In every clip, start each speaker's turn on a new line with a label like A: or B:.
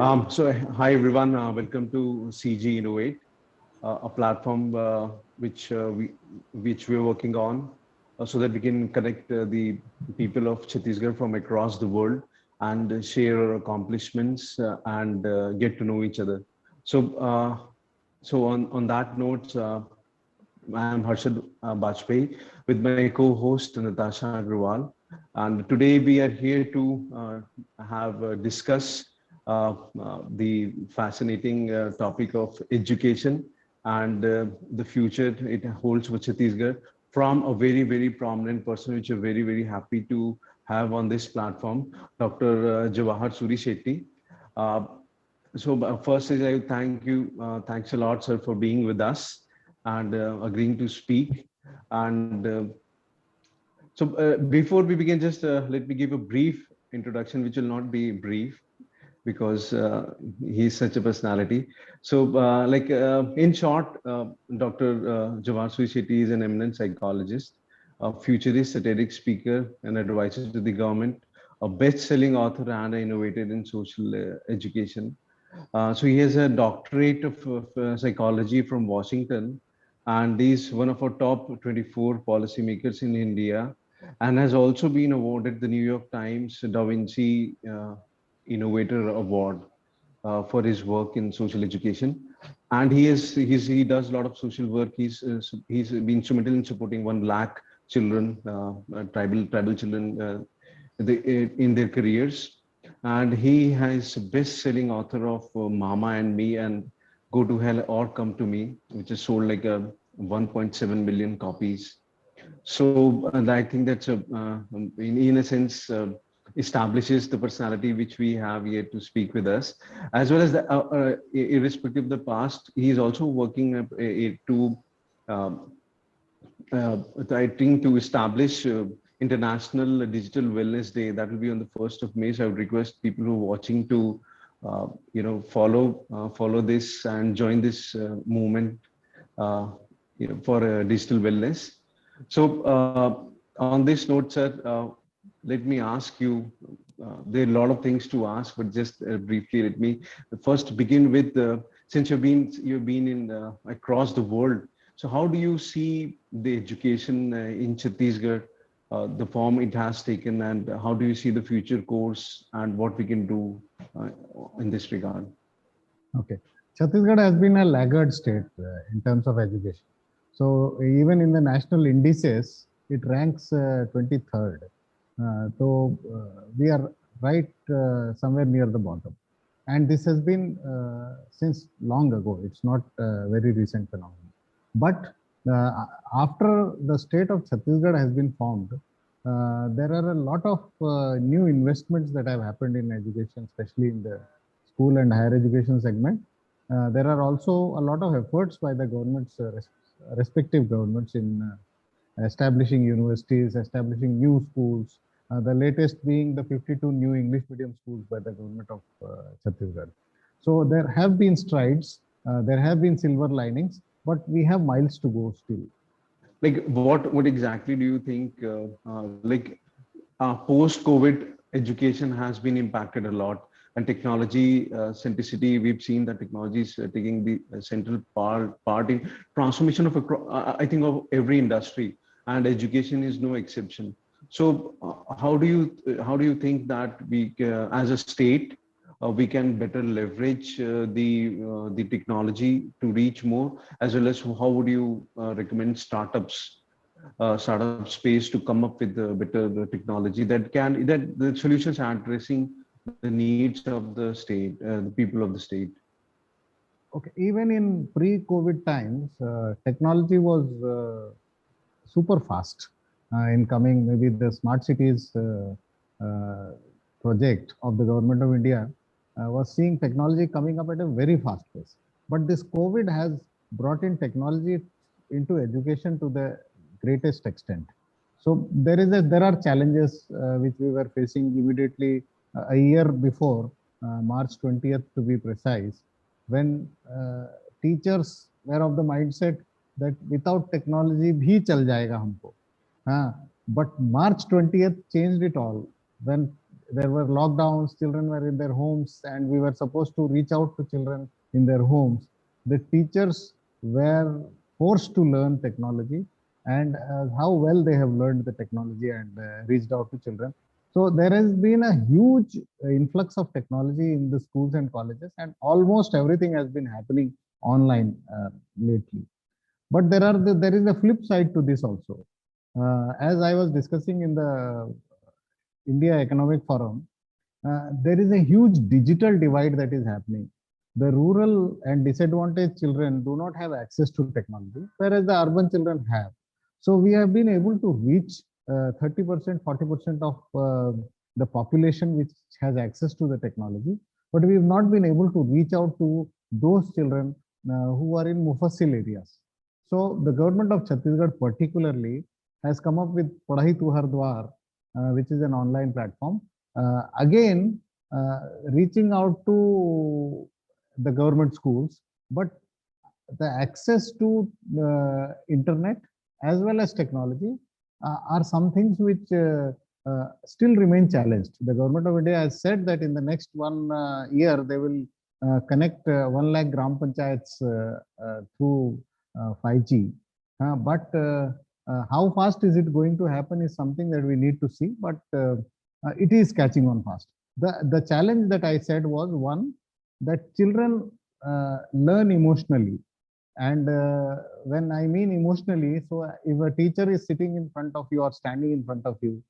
A: Hi everyone, welcome to CG Innovate, a platform which we're working on so that we can connect the people of Chhattisgarh from across the world and share our accomplishments and get to know each other. So, on that note, I'm Harshad Bajpayee with my co-host Natasha Agrawal, and today we are here to have discuss the fascinating topic of education and the future it holds for Chhattisgarh from a very prominent person, which we're very happy to have on this platform, Dr. Jawahar Suri Shetty. Uh, First is I thank you, thanks a lot, sir, for being with us and agreeing to speak. And Before we begin, just let me give a brief introduction, which will not be brief because he's such a personality. In short, Dr. Jawahar Suri Shetty is an eminent psychologist, a futurist, satiric speaker, an advisor to the government, a best-selling author, and an innovator in social education. So he has a doctorate of psychology from Washington, and he's one of our top 24 policymakers in India, and has also been awarded the New York Times Da Vinci Innovator Award for his work in social education. And he does a lot of social work. He's been instrumental in supporting 1 lakh children, tribal children, in their careers. And he has best-selling author of Mama and Me and Go to Hell or Come to Me, which is sold like a 1.7 million copies. So and I think that's in a sense establishes the personality which we have here to speak with us, as well as irrespective of the past, he is also working to um, I think to establish International Digital Wellness Day. That will be on the 1st of May. So I would request people who are watching to, follow this and join this movement, uh, for digital wellness. So on this note, sir, let me ask you. There are a lot of things to ask, but just briefly, let me first begin with since you've been in across the world. So how do you see the education in Chhattisgarh, the form it has taken, and how do you see the future course and what we can do uh, in this regard?
B: Okay. Chhattisgarh has been a laggard state in terms of education. So even in the national indices, it ranks 23rd. We are right somewhere near the bottom. And this has been since long ago. It's not a very recent phenomenon. But after the state of Chhattisgarh has been formed, there are a lot of new investments that have happened in education, especially in the school and higher education segment. There are also a lot of efforts by the governments, respective governments in establishing universities, establishing new schools. The latest being the 52 new English medium schools by the government of Chhattisgarh. So there have been strides, there have been silver linings, but we have miles to go still.
A: Like what exactly do you think post COVID education has been impacted a lot, and technology centricity, we've seen that technology is taking the central part in transformation of I think of every industry, and education is no exception. So how do you think that we as a state we can better leverage the technology to reach more, as well as how would you recommend startup space to come up with the better technology that the solutions are addressing the needs of the state, the people of the state.
B: Okay, even in pre-COVID times, technology was super fast in coming. Maybe the smart cities uh, project of the government of India was seeing technology coming up at a very fast pace. But this COVID has brought in technology into education to the greatest extent. So there are challenges which we were facing immediately a year before March 20th to be precise, when teachers were of the mindset that without technology bhi chal jayega humko. But March 20th changed it all when there were lockdowns, children were in their homes, and we were supposed to reach out to children in their homes. The teachers were forced to learn technology, and how well they have learned the technology and reached out to children. So there has been a huge influx of technology in the schools and colleges, and almost everything has been happening online lately. But there is a flip side to this also. As I was discussing in the India Economic Forum, there is a huge digital divide that is happening. The rural and disadvantaged children do not have access to technology, whereas the urban children have. So we have been able to reach 30%, 40% of the population which has access to the technology, but we have not been able to reach out to those children who are in Mufassil areas. So the government of Chhattisgarh particularly has come up with Padhai Tu Har Dwar, which is an online platform. Again, reaching out to the government schools, but the access to internet as well as technology are some things which still remain challenged. The government of India has said that in the next 1 year, they will connect 1 lakh gram panchayats through 5G. But how fast is it going to happen is something that we need to see, but it is catching on fast. The challenge that I said was one, that children learn emotionally. And when I mean emotionally, so if a teacher is sitting in front of you or standing in front of you,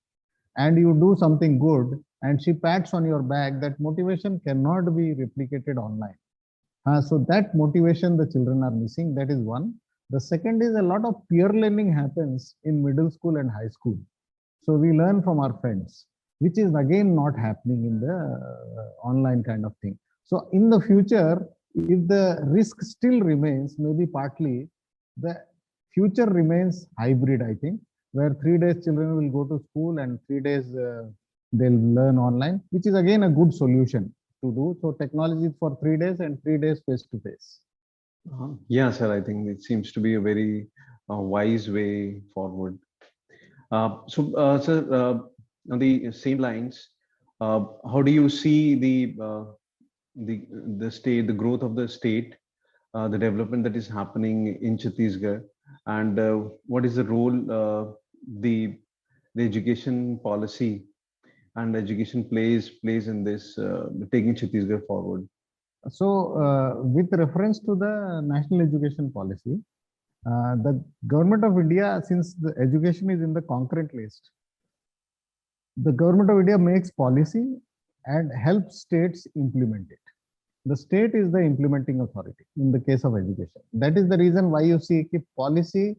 B: and you do something good, and she pats on your back, that motivation cannot be replicated online. So that motivation the children are missing, that is one. The second is a lot of peer learning happens in middle school and high school. So we learn from our friends, which is again not happening in the online kind of thing. So in the future, if the risk still remains, maybe partly, the future remains hybrid, I think, where 3 days children will go to school and 3 days they'll learn online, which is again a good solution to do. So technology for 3 days and 3 days face to face.
A: Yeah, sir, I think it seems to be a very wise way forward. Sir, on the same lines, how do you see the state, the growth of the state, the development that is happening in Chhattisgarh, and what is the role the education policy and education plays in this taking Chhattisgarh forward?
B: So, with reference to the national education policy, the government of India, since the education is in the concurrent list, the government of India makes policy and helps states implement it. The state is the implementing authority in the case of education. That is the reason why you see कि policy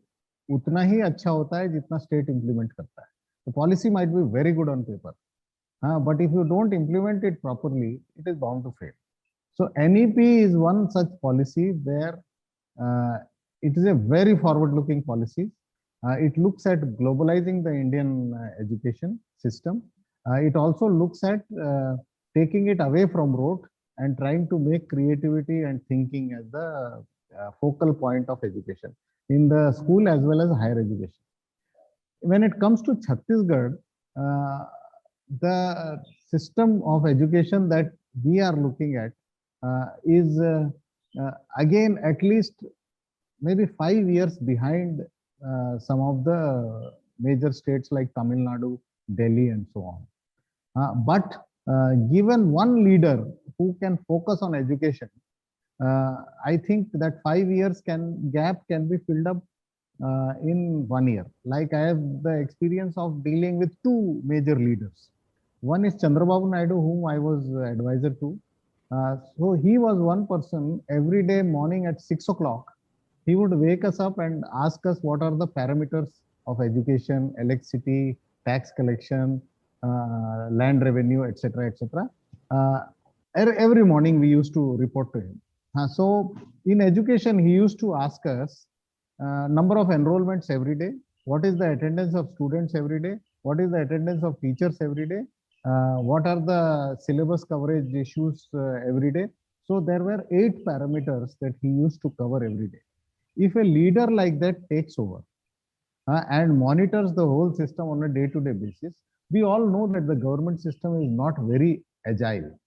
B: उतना ही अच्छा होता है जितना state implement करता है. The policy might be very good on paper, but if you don't implement it properly, it is bound to fail. So NEP is one such policy where it is a very forward-looking policy. It looks at globalizing the Indian education system. It also looks at taking it away from rote and trying to make creativity and thinking as the focal point of education in the school as well as higher education. When it comes to Chhattisgarh, the system of education that we are looking at is again at least maybe 5 years behind some of the major states like Tamil Nadu, Delhi, and so on. But given one leader who can focus on education, I think that 5 years gap can be filled up in 1 year. Like I have the experience of dealing with two major leaders. One is Chandrababu Naidu, whom I was advisor to. So he was one person every day morning at 6 o'clock. He would wake us up and ask us what are the parameters of education, electricity, tax collection, land revenue, etc., etc. Every morning we used to report to him. So in education, he used to ask us number of enrollments every day, what is the attendance of students every day, what is the attendance of teachers every day, what are the syllabus coverage issues every day. So there were 8 parameters that he used to cover every day. If a leader like that takes over and monitors the whole system on a day-to-day basis, We all know that the government system is not very agile,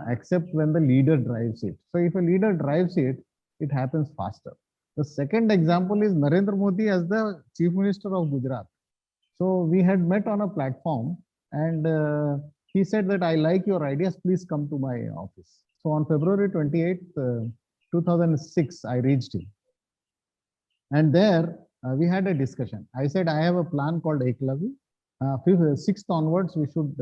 B: except when the leader drives it. So if a leader drives it, it happens faster. The second example is Narendra Modi as the Chief Minister of Gujarat. So we had met on a platform, and he said that I like your ideas, please come to my office. So on February 28th, 2006, I reached him. And there we had a discussion. I said, I have a plan called Eklavya. Sixth onwards, we should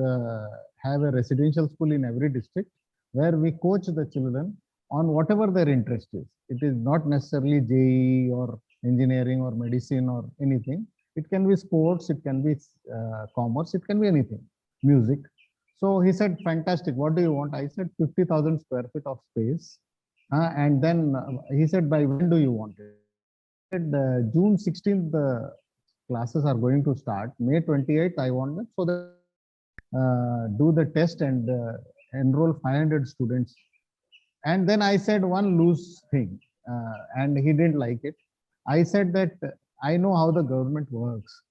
B: have a residential school in every district where we coach the children on whatever their interest is. It is not necessarily JEE or engineering or medicine or anything. It can be sports, it can be commerce, it can be anything, music. So he said, fantastic, what do you want? I said 50,000 square feet of space. And then he said, by when do you want it? June 16th, the classes are going to start. May 28th, I want that so that do the test and enroll 500 students. And then I said one loose thing, and he didn't like it. I said that I know how the government works.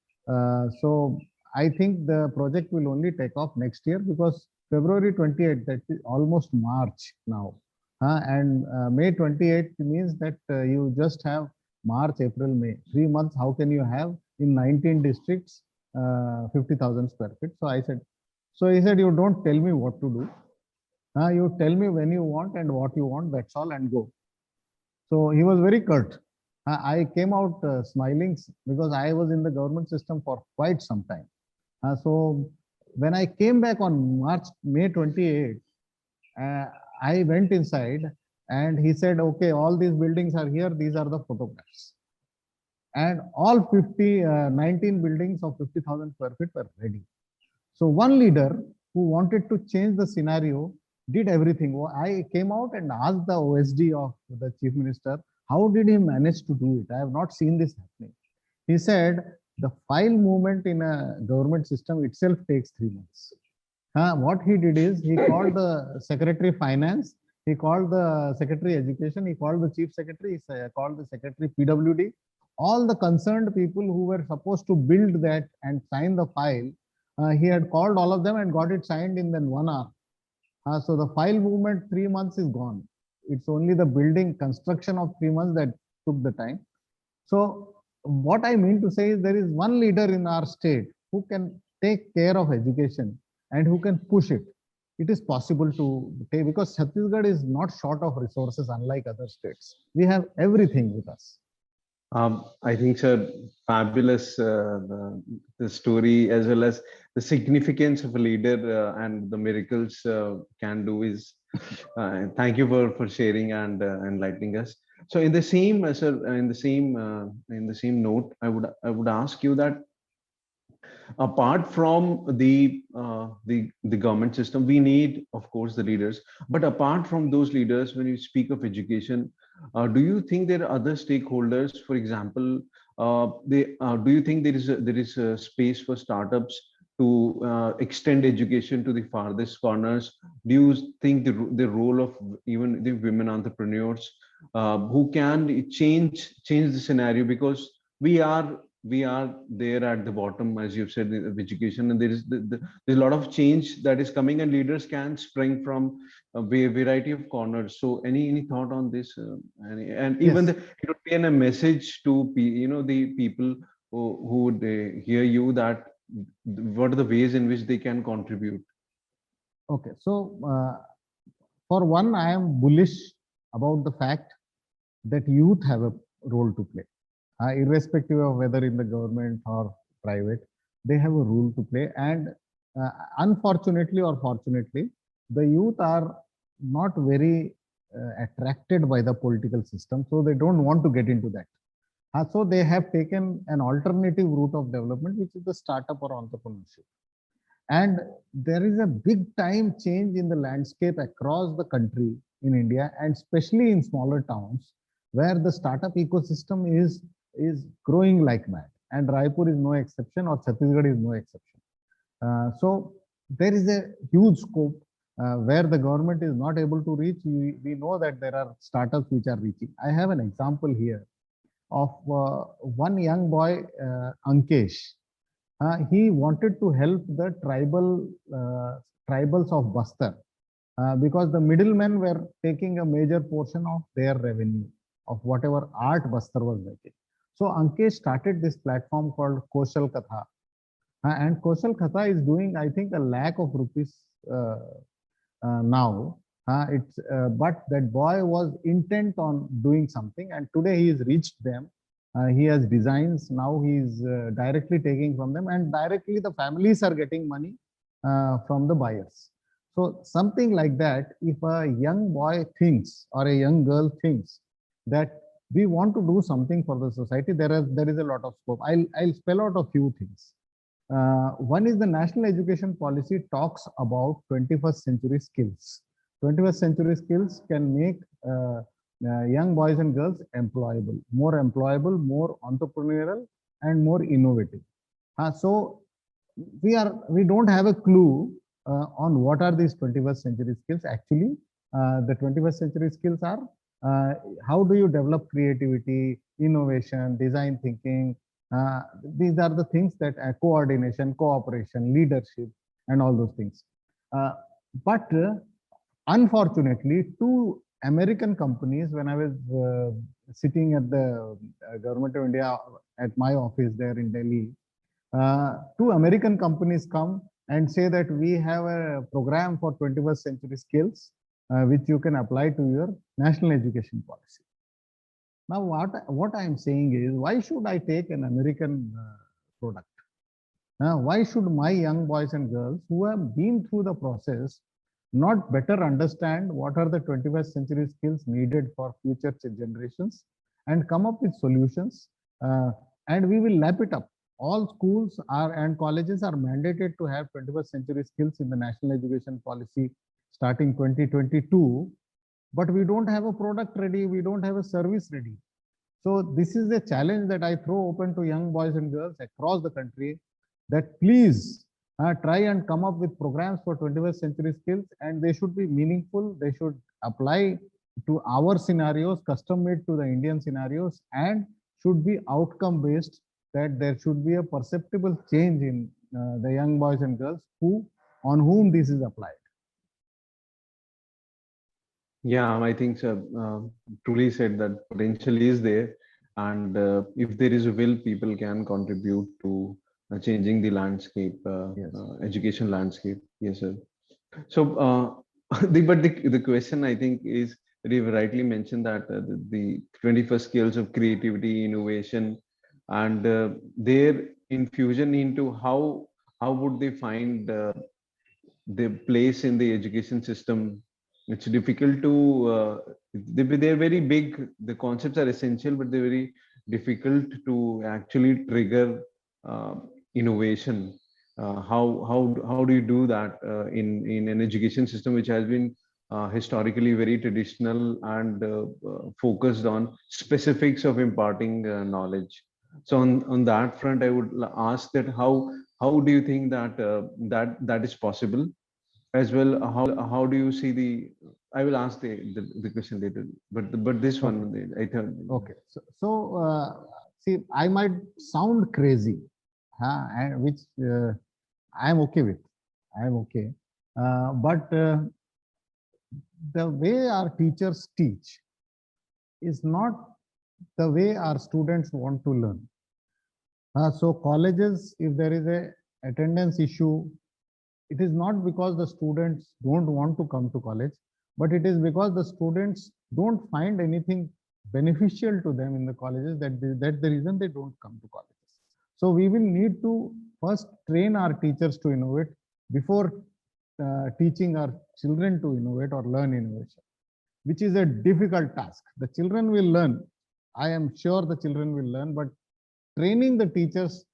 B: So I think the project will only take off next year because February 28th, that is almost March now. And May 28th means that you just have March, April, May, 3 months. How can you have in 19 districts 50,000 square feet? So he said, you don't tell me what to do. You tell me when you want and what you want, that's all, and go. So he was very curt. I came out smiling because I was in the government system for quite some time. So when I came back on May 28th, I went inside and he said, okay, all these buildings are here. These are the photographs. And all 19 buildings of 50,000 square feet were ready. So one leader who wanted to change the scenario did everything. I came out and asked the OSD of the Chief Minister, how did he manage to do it? I have not seen this happening. He said, the file movement in a government system itself takes 3 months. What he did is he called the Secretary Finance, he called the Secretary Education, he called the Chief Secretary, he called the Secretary PWD, all the concerned people who were supposed to build that and sign the file. He had called all of them and got it signed in then 1 hour. So the file movement 3 months is gone. It's only the building construction of 3 months that took the time. So what I mean to say is there is one leader in our state who can take care of education and who can push it. It is possible to take because Chhattisgarh is not short of resources unlike other states. We have everything with us.
A: I think, sir, fabulous the story as well as the significance of a leader and the miracles can do is. Thank you for sharing and enlightening us. So, in the same, sir, in the same note, I would ask you that apart from the government system, we need, of course, the leaders. But apart from those leaders, when you speak of education, do you think there are other stakeholders? For example, do you think there is a space for startups to extend education to the farthest corners? Do you think the role of even the women entrepreneurs who can change the scenario, because we are there at the bottom, as you've said, of education, and there's a lot of change that is coming, and leaders can spring from a variety of corners. So any thought on this? And even
B: Yes.
A: it would be a message to the people who would hear you, that what are the ways in which they can contribute?
B: Okay. So for one, I am bullish about the fact that youth have a role to play. Irrespective of whether in the government or private, they have a role to play. And unfortunately or fortunately, the youth are not very attracted by the political system, so they don't want to get into that. So they have taken an alternative route of development, which is the startup or entrepreneurship. And there is a big time change in the landscape across the country in India, and especially in smaller towns, where the startup ecosystem is growing like mad. And Raipur is no exception, or Chhattisgarh is no exception. So there is a huge scope where the government is not able to reach. We know that there are startups which are reaching. I have an example here of one young boy, Ankesh. he wanted to help the tribals of Bastar, because the middlemen were taking a major portion of their revenue of whatever art Bastar was making. So Ankesh started this platform called Koshal Katha, and Koshal Katha is doing, I think, a lakh of rupees now. But that boy was intent on doing something, and today he has reached them. He has designs. Now he is directly taking from them, and directly the families are getting money from the buyers. So something like that, if a young boy thinks or a young girl thinks that we want to do something for the society, there is a lot of scope. I'll spell out a few things. One is the national education policy talks about 21st century skills. 21st century skills can make young boys and girls employable, more entrepreneurial, and more innovative. So we don't have a clue on what are these 21st century skills. Actually, the 21st century skills are how do you develop creativity, innovation, design thinking. These are the things that coordination, cooperation, leadership, and all those things. But unfortunately, two American companies, when I was sitting at the Government of India at my office there in Delhi, two American companies come and say that we have a program for 21st century skills, which you can apply to your national education policy. Now, what I am saying is, why should I take an American product? Why should my young boys and girls who have been through the process not better understand what are the 21st century skills needed for future generations and come up with solutions? And we will lap it up. All schools and colleges are mandated to have 21st century skills in the national education policy starting 2022. But we don't have a product ready, we don't have a service ready. So this is a challenge that I throw open to young boys and girls across the country, that please try and come up with programs for 21st century skills, and they should be meaningful. They should apply to our scenarios, custom made to the Indian scenarios, and should be outcome based, that there should be a perceptible change in the young boys and girls on whom this is applied.
A: Yeah, I think so. Truly said that potential is there, and if there is a will, people can contribute to changing the landscape,
B: Yes.
A: education landscape. Yes, sir. So, the question I think is that you've rightly mentioned that the 21st skills of creativity, innovation, and their infusion into how would they find their place in the education system. It's difficult to they're very big, the concepts are essential, but they're very difficult to actually trigger uh, innovation. How do you do that in an education system which has been historically very traditional and focused on specifics of imparting knowledge? So on that front, I would ask that how do you think that that is possible? As well, how do you see the, I will ask the question later, but this one,
B: Okay.
A: I thought.
B: Okay. See, I might sound crazy, and which I am okay with. I am okay. But the way our teachers teach is not the way our students want to learn. So colleges, if there is a attendance issue, it is not because the students don't want to come to college, but it is because the students don't find anything beneficial to them in the colleges, that's the reason they don't come to colleges. So we will need to first train our teachers to innovate before teaching our children to innovate or learn innovation, which is a difficult task. The children will learn. I am sure the children will learn, but training the teachers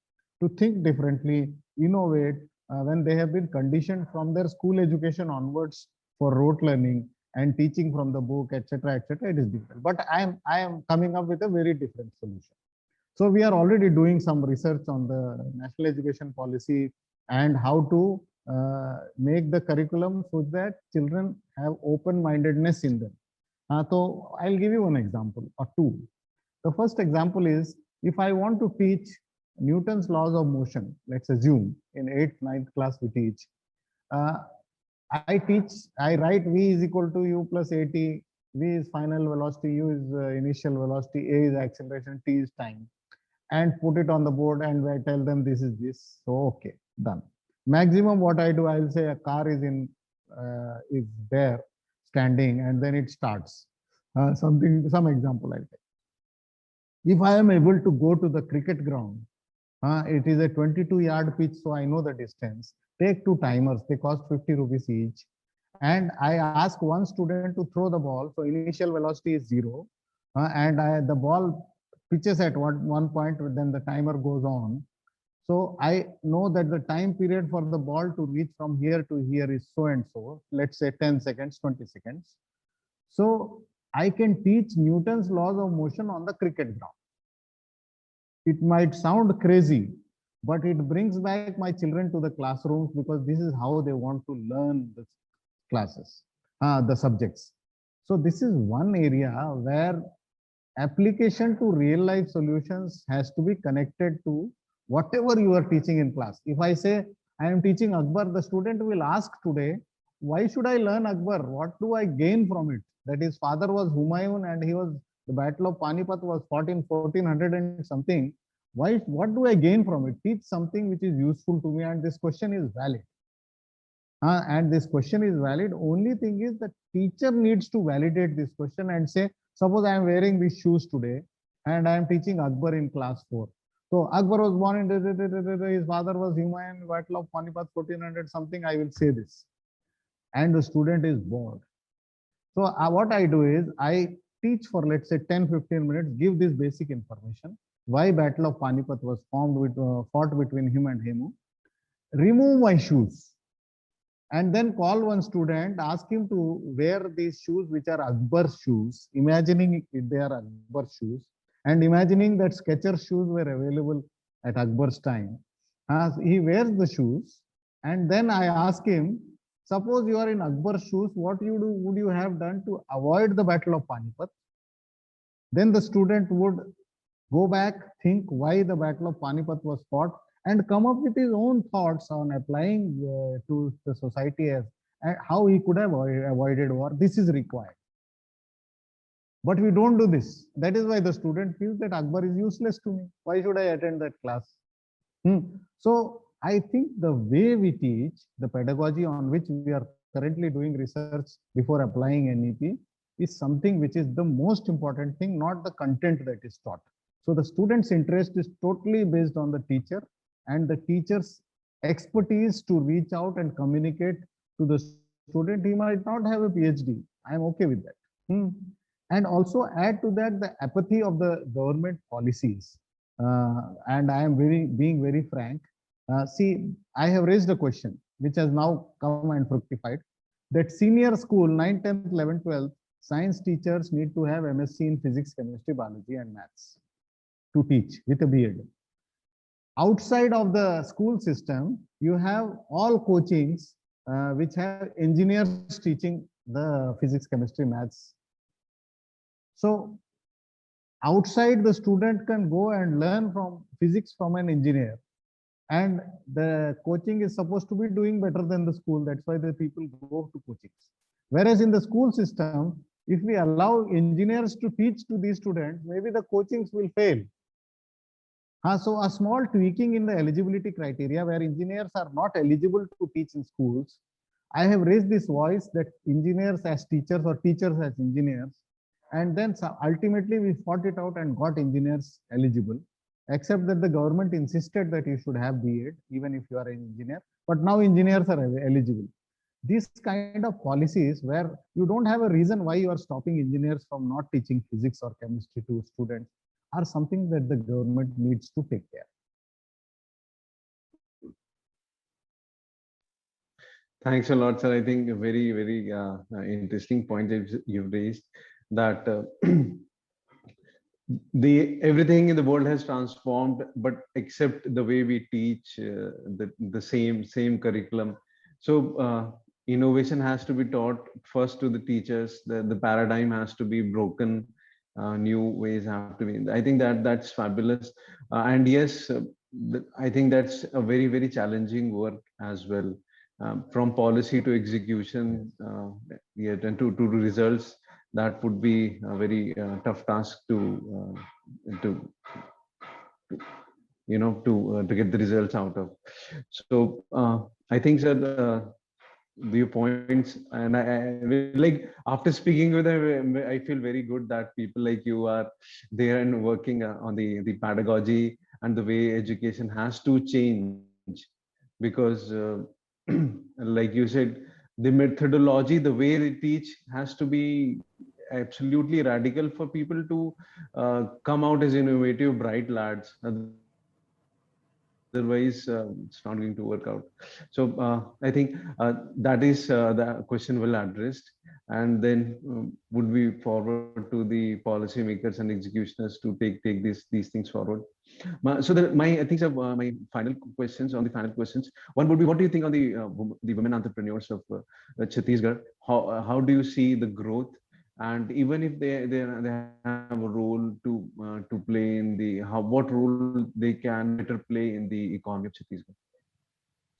B: to think differently, innovate, when they have been conditioned from their school education onwards for rote learning and teaching from the book, etc., etc., it is difficult. But I am coming up with a very different solution. So we are already doing some research on the national education policy and how to make the curriculum so that children have open-mindedness in them. So I'll give you one example or two. The first example is, if I want to teach Newton's laws of motion, let's assume in 8th, 9th class we teach. Uh, I write V is equal to U plus AT. V is final velocity, U is initial velocity, A is acceleration, T is time, and put it on the board, and I tell them this is this. So okay, done. Maximum what I do, I'll say a car is there standing, and then it starts. Some example I'll take. If I am able to go to the cricket ground, it is a 22-yard pitch, so I know the distance. Take two timers, they cost 50 rupees each. And I ask one student to throw the ball, so initial velocity is 0. The ball pitches at one point, then the timer goes on. So I know that the time period for the ball to reach from here to here is so and so, let's say 10 seconds, 20 seconds. So I can teach Newton's laws of motion on the cricket ground. It might sound crazy, but it brings back my children to the classrooms because this is how they want to learn the classes, the subjects. So this is one area where application to real life solutions has to be connected to whatever you are teaching in class. If I say I am teaching Akbar, the student will ask today, why should I learn Akbar? What do I gain from it? That his father was Humayun and the Battle of Panipat was fought in 1400 and something. What do I gain from it? Teach something which is useful to me, and this question is valid. And this question is valid. Only thing is the teacher needs to validate this question and say, suppose I am wearing these shoes today and I am teaching Akbar in class 4. So Akbar was born in his father was Humayun, Battle of Panipat 1400 something. I will say this, and the student is bored. So what I do is I teach for let's say 10-15 minutes, give this basic information. Why Battle of Panipat was fought between him and Hemu. Remove my shoes. And then call one student, ask him to wear these shoes, which are Akbar's shoes, imagining they are Akbar's shoes, and imagining that Skechers shoes were available at Akbar's time. He wears the shoes, and then I ask him, suppose you are in Akbar's shoes, what would you have done to avoid the Battle of Panipat? Then the student would go back, think why the Battle of Panipat was fought, and come up with his own thoughts on applying to the society as how he could have avoided war. This is required. But we don't do this. That is why the student feels that Akbar is useless to me. Why should I attend that class? So I think the way we teach, the pedagogy on which we are currently doing research before applying NEP is something which is the most important thing, not the content that is taught. So the student's interest is totally based on the teacher and the teacher's expertise to reach out and communicate to the student. He might not have a PhD. I'm okay with that. And also add to that the apathy of the government policies. And I am being very frank. See, I have raised a question which has now come and fructified, that senior school, 9th, 10th, 11th, 12th, science teachers need to have MSc in physics, chemistry, biology, and maths to teach with a B.Ed. Outside of the school system, you have all coachings which have engineers teaching the physics, chemistry, maths. So outside, the student can go and learn from physics from an engineer, and the coaching is supposed to be doing better than the school. That's why the people go to coachings. Whereas in the school system, if we allow engineers to teach to these students, maybe the coachings will fail. So a small tweaking in the eligibility criteria where engineers are not eligible to teach in schools. I have raised this voice that engineers as teachers or teachers as engineers, and then ultimately we fought it out and got engineers eligible, except that the government insisted that you should have B.Ed even if you are an engineer, but now engineers are eligible. These kind of policies where you don't have a reason why you are stopping engineers from not teaching physics or chemistry to students are something that the government needs to take care.
A: Thanks a lot, sir. I think a very, very interesting point that you've raised, that everything in the world has transformed, but except the way we teach the same curriculum. So innovation has to be taught first to the teachers. The paradigm has to be broken. New ways have to be. I think that's fabulous. And yes, I think that's a very, very challenging work as well. From policy to execution, yet and to results, that would be a very tough task to to get the results out of. So I think, sir, the points, and like after speaking with them, I feel very good that people like you are there and working on the pedagogy and the way education has to change, because like you said, the methodology, the way they teach has to be absolutely radical for people to come out as innovative, bright lads. Otherwise, it's not going to work out. So I think that is the question well addressed. And then would we forward to the policymakers and executioners to take these things forward. So my I think my final questions on the final questions. One would be, what do you think on the women entrepreneurs of Chhattisgarh? How do you see the growth? And even if they have a role to play in the what role they can better play in the economy of Chhattisgarh?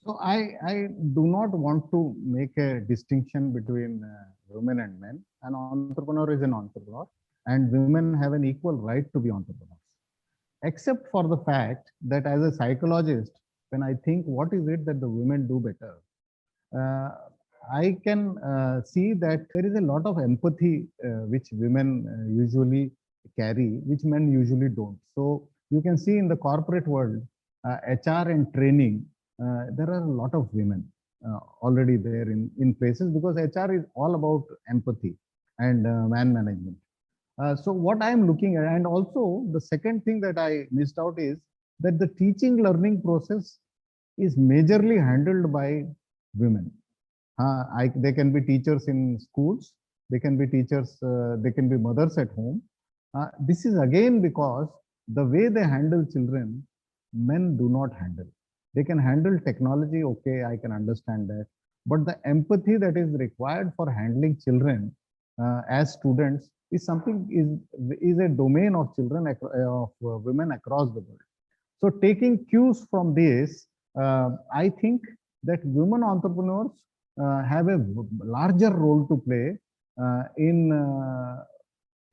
B: So I do not want to make a distinction between women and men. An entrepreneur is an entrepreneur, and women have an equal right to be entrepreneurs. Except for the fact that as a psychologist, when I think what is it that the women do better, uh, I can see that there is a lot of empathy which women usually carry, which men usually don't. So you can see in the corporate world, HR and training, there are a lot of women already there in places, because HR is all about empathy and man management. So what I am looking at, and also the second thing that I missed out is that the teaching learning process is majorly handled by women. They can be teachers in schools, they can be teachers, they can be mothers at home. This is again because the way they handle children, men do not handle. They can handle technology, okay, I can understand that. But the empathy that is required for handling children as students is something is a domain of children of women across the world. So taking cues from this, I think that women entrepreneurs have a larger role to play in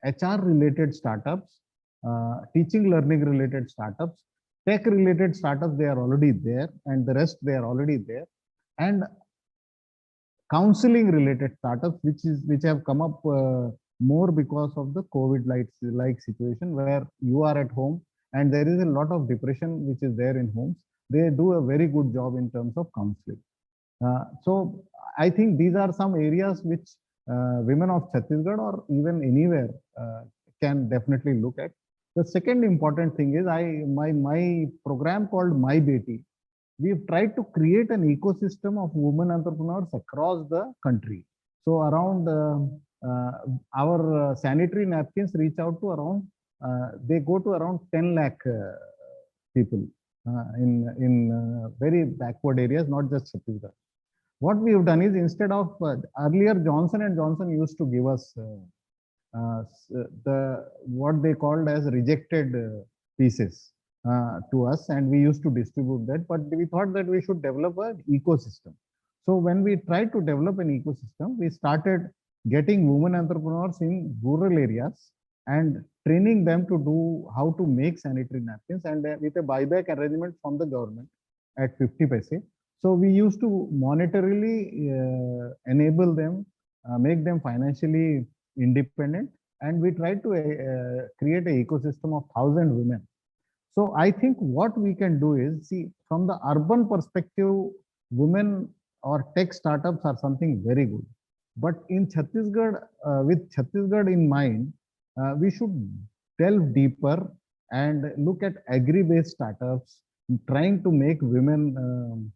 B: HR related startups, teaching learning related startups, tech related startups. They are already there, and the rest they are already there, and counseling related startups, which have come up more because of the COVID like situation, where you are at home and there is a lot of depression which is there in homes. They do a very good job in terms of counseling. So I think these are some areas which women of Chhattisgarh or even anywhere can definitely look at. The second important thing is my program called My Beti. We've tried to create an ecosystem of women entrepreneurs across the country. So around our sanitary napkins reach out to around, they go to around 10 lakh people in very backward areas, not just Chhattisgarh. What we have done is, instead of earlier Johnson and Johnson used to give us the what they called as rejected pieces to us, and we used to distribute that. But we thought that we should develop an ecosystem. So when we tried to develop an ecosystem, we started getting women entrepreneurs in rural areas and training them to do how to make sanitary napkins, and with a buyback arrangement from the government at 50 paise. So we used to monetarily enable them, make them financially independent, and we tried to create an ecosystem of 1,000 women. So I think what we can do is, see, from the urban perspective, women or tech startups are something very good. But in Chhattisgarh, with Chhattisgarh in mind, we should delve deeper and look at agri-based startups, trying to make women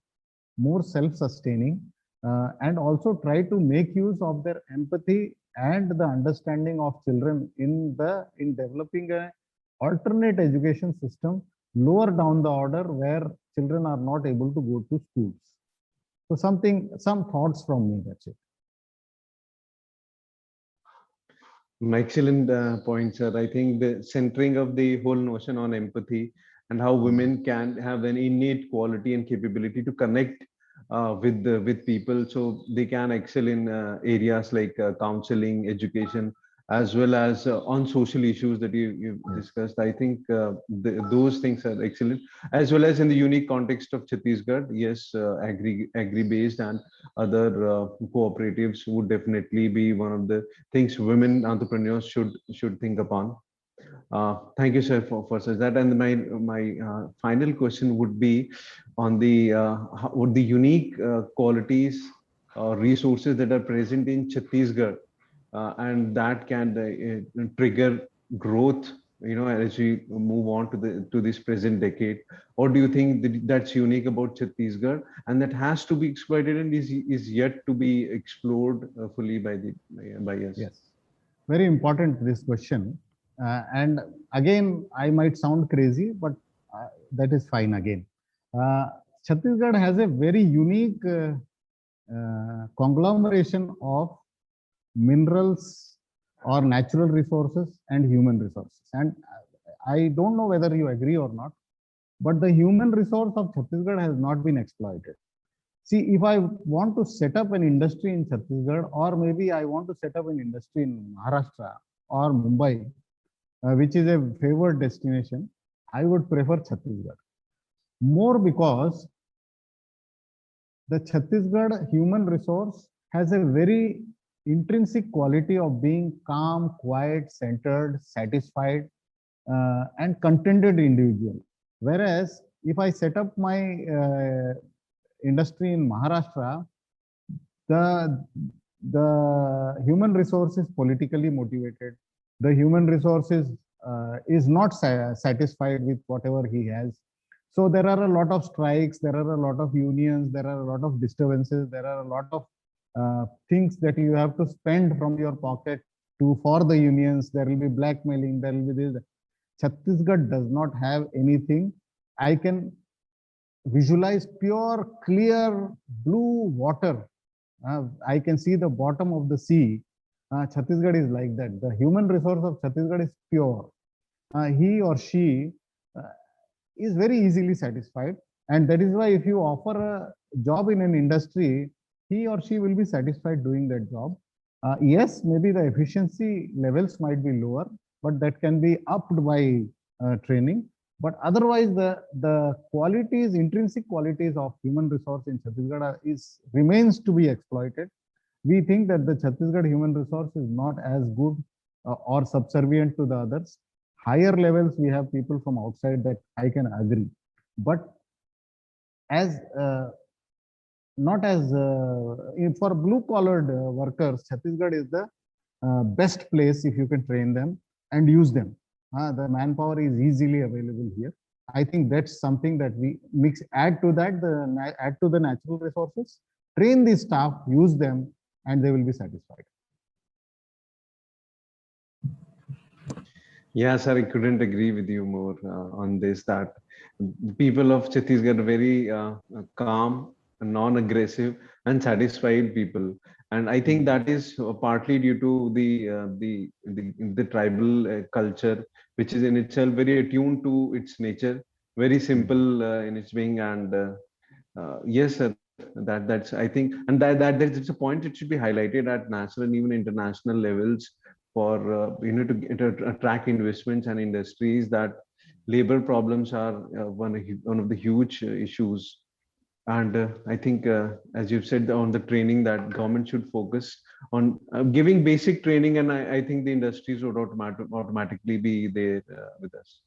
B: more self-sustaining, and also try to make use of their empathy and the understanding of children in developing a alternate education system lower down the order, where children are not able to go to schools. So some thoughts from me, that's it.
A: Excellent point, sir. I think the centering of the whole notion on empathy and how women can have an innate quality and capability to connect with people, so they can excel in areas like counseling, education, as well as on social issues that you've
B: Yes.
A: discussed. I think those things are excellent, as well as in the unique context of Chhattisgarh. Yes, agri based and other cooperatives would definitely be one of the things women entrepreneurs should think upon. Thank you, sir, for such that. And my final question would be on the would the unique qualities or resources that are present in Chhattisgarh, and that can trigger growth, as we move on to this present decade. Or do you think that that's unique about Chhattisgarh and that has to be exploited and is yet to be explored fully by us?
B: Yes, very important this question. And again, I might sound crazy, but that is fine again. Chhattisgarh has a very unique conglomeration of minerals or natural resources and human resources. And I don't know whether you agree or not, but the human resource of Chhattisgarh has not been exploited. See, if I want to set up an industry in Chhattisgarh, or maybe I want to set up an industry in Maharashtra or Mumbai, which is a favored destination, I would prefer Chhattisgarh. More because the Chhattisgarh human resource has a very intrinsic quality of being calm, quiet, centered, satisfied, and contented individual. Whereas if I set up my industry in Maharashtra, the human resource is politically motivated. The human resources is not satisfied with whatever he has. So there are a lot of strikes, there are a lot of unions, there are a lot of disturbances, there are a lot of things that you have to spend from your pocket for the unions. There will be blackmailing, there will be this. Chhattisgarh does not have anything. I can visualize pure, clear blue water. I can see the bottom of the sea. Chhattisgarh is like that. The human resource of Chhattisgarh is pure. He or she is very easily satisfied. And that is why if you offer a job in an industry, he or she will be satisfied doing that job. Yes, maybe the efficiency levels might be lower, but that can be upped by training. But otherwise, the qualities, intrinsic qualities of human resource in Chhattisgarh remains to be exploited. We think that the Chhattisgarh human resource is not as good or subservient to the others. Higher levels, we have people from outside, that I can agree. But as not as for blue collared workers, Chhattisgarh is the best place if you can train them and use them. The manpower is easily available here. I think that's something that we add to the natural resources, train the staff, use them, and they will be satisfied.
A: Yeah, sir, I couldn't agree with you more on this, that the people of Chhattisgarh are very calm, non-aggressive, and satisfied people. And I think that is partly due to the tribal culture, which is in itself very attuned to its nature, very simple in its being. And yes, sir, that's I think, and that's a point that should be highlighted at national and even international levels for to attract investments and industries, that labor problems are one of the huge issues. And I think, as you've said, on the training, that government should focus on giving basic training, and I think the industries would automatically be there with us.